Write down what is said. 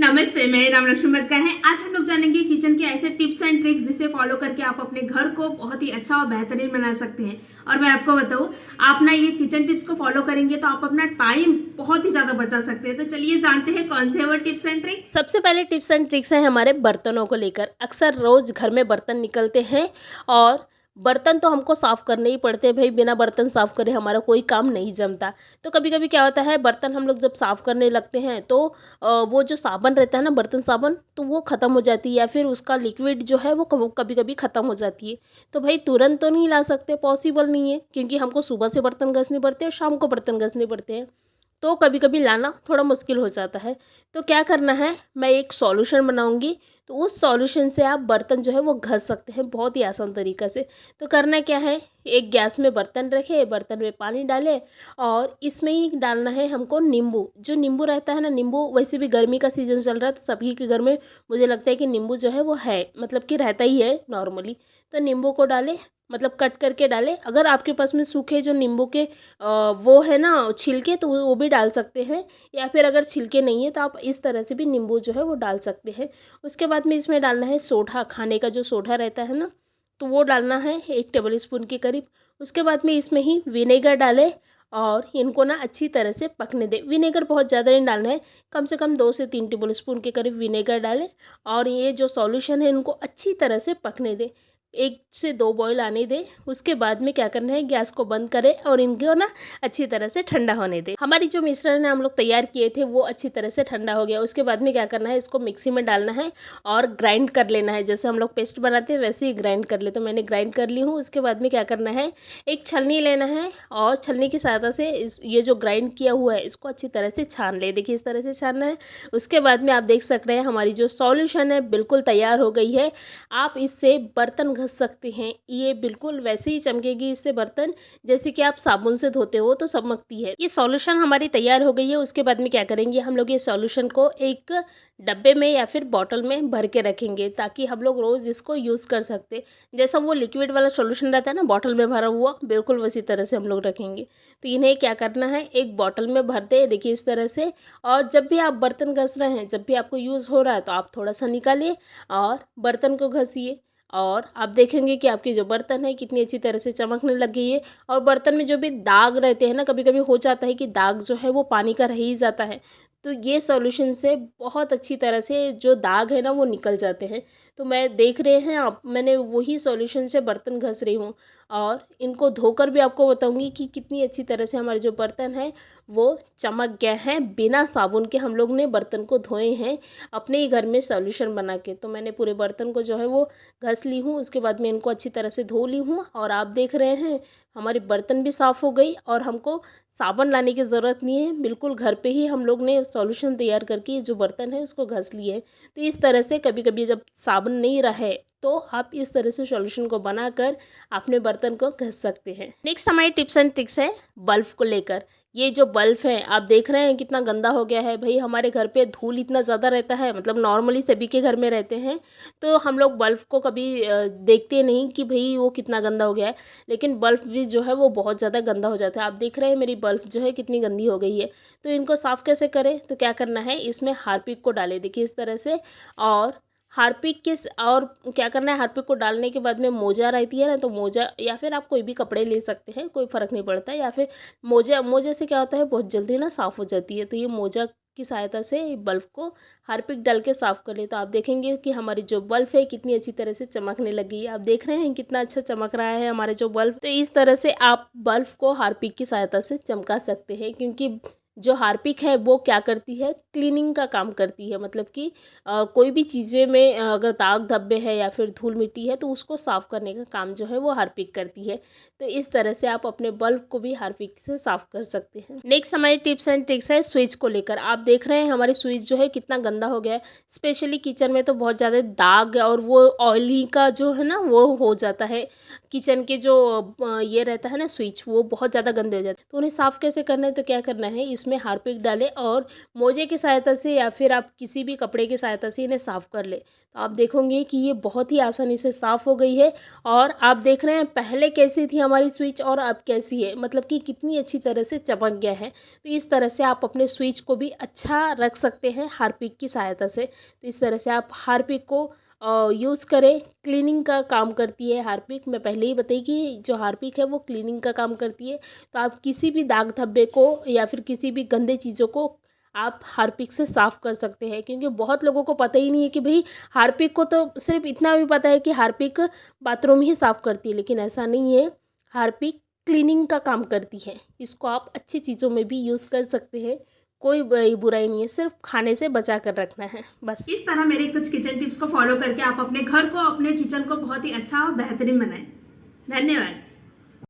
नमस्ते, मेरा नाम लक्ष्मी बजगा है। आज हम लोग जानेंगे किचन के ऐसे टिप्स एंड ट्रिक्स जिसे फॉलो करके आप अपने घर को बहुत ही अच्छा और बेहतरीन बना सकते हैं। और मैं आपको बताऊं, आप ना ये किचन टिप्स को फॉलो करेंगे तो आप अपना टाइम बहुत ही ज्यादा बचा सकते हैं। तो चलिए जानते हैं कौन से वो टिप्स एंड ट्रिक्स। सबसे पहले टिप्स एंड ट्रिक्स है हमारे बर्तनों को लेकर। अक्सर रोज घर में बर्तन निकलते हैं और बर्तन तो हमको साफ़ करने ही पड़ते हैं भाई। बिना बर्तन साफ़ करे हमारा कोई काम नहीं जमता। तो कभी कभी क्या होता है, बर्तन हम लोग जब साफ़ करने लगते हैं तो वो जो साबुन रहता है ना, बर्तन साबुन, तो वो ख़त्म हो जाती है या फिर उसका लिक्विड जो है वो कभी कभी ख़त्म हो जाती है। तो भाई तुरंत तो नहीं ला सकते, पॉसिबल नहीं है, क्योंकि हमको सुबह से बर्तन घसने पड़ते हैं और शाम को बर्तन घसने पड़ते हैं। तो कभी कभी लाना थोड़ा मुश्किल हो जाता है। तो क्या करना है, मैं एक सॉल्यूशन बनाऊंगी। तो उस सॉल्यूशन से आप बर्तन जो है वो घस सकते हैं बहुत ही आसान तरीक़ा से। तो करना क्या है, एक गैस में बर्तन रखे, बर्तन में पानी डालें और इसमें ही डालना है हमको नींबू। जो नींबू रहता है ना, नींबू वैसे भी गर्मी का सीज़न चल रहा है तो सभी के घर में मुझे लगता है कि नींबू जो है वो है, मतलब कि रहता ही है नॉर्मली। तो नींबू को डालें, मतलब कट करके डालें। अगर आपके पास में सूखे जो नींबू के वो है ना छिलके, तो वो भी डाल सकते हैं। या फिर अगर छिलके नहीं है तो आप इस तरह से भी नींबू जो है वो डाल सकते हैं। उसके बाद में इसमें डालना है सोडा, खाने का जो सोडा रहता है ना, तो वो डालना है 1 टेबल स्पून के करीब। उसके बाद में इसमें ही विनेगर डालें और इनको ना अच्छी तरह से पकने दें। विनेगर बहुत ज़्यादा नहीं डालना है, कम से कम 2 से 3 टेबल स्पून के करीब विनेगर डालें और ये जो सॉल्यूशन है इनको अच्छी तरह से पकने दें। 1 से 2 बॉयल आने दें। उसके बाद में क्या करना है, गैस को बंद करें और इनको ना अच्छी तरह से ठंडा होने दें। हमारी जो मिश्रण है हम लोग तैयार किए थे वो अच्छी तरह से ठंडा हो गया। उसके बाद में क्या करना है, इसको मिक्सी में डालना है और ग्राइंड कर लेना है। जैसे हम लोग पेस्ट बनाते हैं वैसे ही ग्राइंड कर ले। तो मैंने ग्राइंड कर ली हूँ। उसके बाद में क्या करना है, एक छलनी लेना है और छलनी की सहायता से ये जो ग्राइंड किया हुआ है इसको अच्छी तरह से छान ले। देखिए इस तरह से छानना है। उसके बाद में आप देख सकते हैं हमारी जो सॉल्यूशन है बिल्कुल तैयार हो गई है। आप इससे बर्तन घस सकते हैं। ये बिल्कुल वैसे ही चमकेगी इससे बर्तन, जैसे कि आप साबुन से धोते हो तो चमकती है। ये सॉल्यूशन हमारी तैयार हो गई है। उसके बाद में क्या करेंगे, हम लोग ये सॉल्यूशन को एक डब्बे में या फिर बॉटल में भर के रखेंगे ताकि हम लोग रोज़ इसको यूज़ कर सकते। जैसा वो लिक्विड वाला सॉल्यूशन रहता है ना बॉटल में भरा हुआ, बिल्कुल वैसी तरह से हम लोग रखेंगे। तो इन्हें क्या करना है, एक बॉटल में भर दे, देखिए इस तरह से। और जब भी आप बर्तन घस रहे हैं, जब भी आपको यूज़ हो रहा है, तो आप थोड़ा सा निकालिए और बर्तन को घसिए और आप देखेंगे कि आपकी जो बर्तन है कितनी अच्छी तरह से चमकने लग गई है। और बर्तन में जो भी दाग रहते हैं ना, कभी कभी हो जाता है कि दाग जो है वो पानी का रह ही जाता है। तो ये सॉल्यूशन से बहुत अच्छी तरह से जो दाग है ना वो निकल जाते हैं। तो मैं देख रहे हैं आप, मैंने वही सॉल्यूशन से बर्तन घस रही हूँ और इनको धोकर भी आपको बताऊंगी कि कितनी अच्छी तरह से हमारे जो बर्तन हैं वो चमक गए हैं। बिना साबुन के हम लोग ने बर्तन को धोए हैं अपने ही घर में सॉल्यूशन बना के। तो मैंने पूरे बर्तन को जो है वो घस ली हूँ। उसके बाद में इनको अच्छी तरह से धो ली हूँ और आप देख रहे हैं हमारी बर्तन भी साफ़ हो गई और हमको साबुन लाने की ज़रूरत नहीं है। बिल्कुल घर पे ही हम लोग ने सॉल्यूशन तैयार करके जो बर्तन है उसको घस लिए। तो इस तरह से कभी कभी जब साबुन नहीं रहे तो आप इस तरह से सॉल्यूशन को बनाकर अपने बर्तन को घस सकते हैं। नेक्स्ट हमारी टिप्स एंड ट्रिक्स है बल्ब को लेकर। ये जो बल्ब है आप देख रहे हैं कितना गंदा हो गया है। भाई हमारे घर पे धूल इतना ज़्यादा रहता है, मतलब नॉर्मली सभी के घर में रहते हैं। तो हम लोग बल्ब को कभी देखते नहीं कि भाई वो कितना गंदा हो गया है, लेकिन बल्ब भी जो है वो बहुत ज़्यादा गंदा हो जाता है। आप देख रहे हैं मेरी बल्ब जो है कितनी गंदी हो गई है। तो इनको साफ़ कैसे करें, तो क्या करना है, इसमें हार्पिक को डालें, देखिए इस तरह से। और हार्पिक किस और क्या करना है, हार्पिक को डालने के बाद में मोजा रहती है ना, तो मोजा या फिर आप कोई भी कपड़े ले सकते हैं, कोई फ़र्क नहीं पड़ता। या फिर मोजे से क्या होता है, बहुत जल्दी ना साफ़ हो जाती है। तो ये मोजा की सहायता से बल्ब को हार्पिक डाल के साफ़ कर ले। तो आप देखेंगे कि हमारी जो बल्ब है कितनी अच्छी तरह से चमकने लगी है। आप देख रहे हैं कितना अच्छा चमक रहा है हमारे जो बल्ब। तो इस तरह से आप बल्ब को हार्पिक की सहायता से चमका सकते हैं, क्योंकि जो हार्पिक है वो क्या करती है, क्लीनिंग का काम करती है। मतलब कि कोई भी चीज़ें में अगर दाग धब्बे है या फिर धूल मिट्टी है तो उसको साफ़ करने का काम जो है वो हार्पिक करती है। तो इस तरह से आप अपने बल्ब को भी हार्पिक से साफ़ कर सकते हैं। नेक्स्ट हमारी टिप्स एंड ट्रिक्स है स्विच को लेकर। आप देख रहे हैं हमारी स्विच जो है कितना गंदा हो गया है। स्पेशली किचन में तो बहुत ज़्यादा दाग और वो ऑयली का जो है ना वो हो जाता है किचन के जो ये रहता है ना स्विच, वो बहुत ज़्यादा गंदे हो जाते हैं। तो उन्हें साफ़ कैसे करना है, तो क्या करना है, इसमें हार्पिक डालें और मोजे की सहायता से या फिर आप किसी भी कपड़े की सहायता से इन्हें साफ़ कर लें। तो आप देखोगे कि ये बहुत ही आसानी से साफ़ हो गई है। और आप देख रहे हैं पहले कैसी थी हमारी स्विच और अब कैसी है, मतलब कि कितनी अच्छी तरह से चमक गया है। तो इस तरह से आप अपने स्विच को भी अच्छा रख सकते हैं हार्पिक की सहायता से। तो इस तरह से आप हार्पिक को यूज़ करें। क्लीनिंग का काम करती है हार्पिक, मैं पहले ही बताई कि जो हार्पिक है वो क्लीनिंग का काम करती है। तो आप किसी भी दाग धब्बे को या फिर किसी भी गंदे चीज़ों को आप हार्पिक से साफ़ कर सकते हैं। क्योंकि बहुत लोगों को पता ही नहीं है कि भाई हार्पिक को तो सिर्फ इतना भी पता है कि हार्पिक बाथरूम ही साफ़ करती है, लेकिन ऐसा नहीं है। हार्पिक क्लीनिंग का काम करती है। इसको आप अच्छी चीज़ों में भी यूज़ कर सकते हैं, कोई बुराई नहीं है, सिर्फ खाने से बचा कर रखना है बस। इस तरह मेरे कुछ किचन टिप्स को फॉलो करके आप अपने घर को, अपने किचन को बहुत ही अच्छा और बेहतरीन बनाएं। धन्यवाद।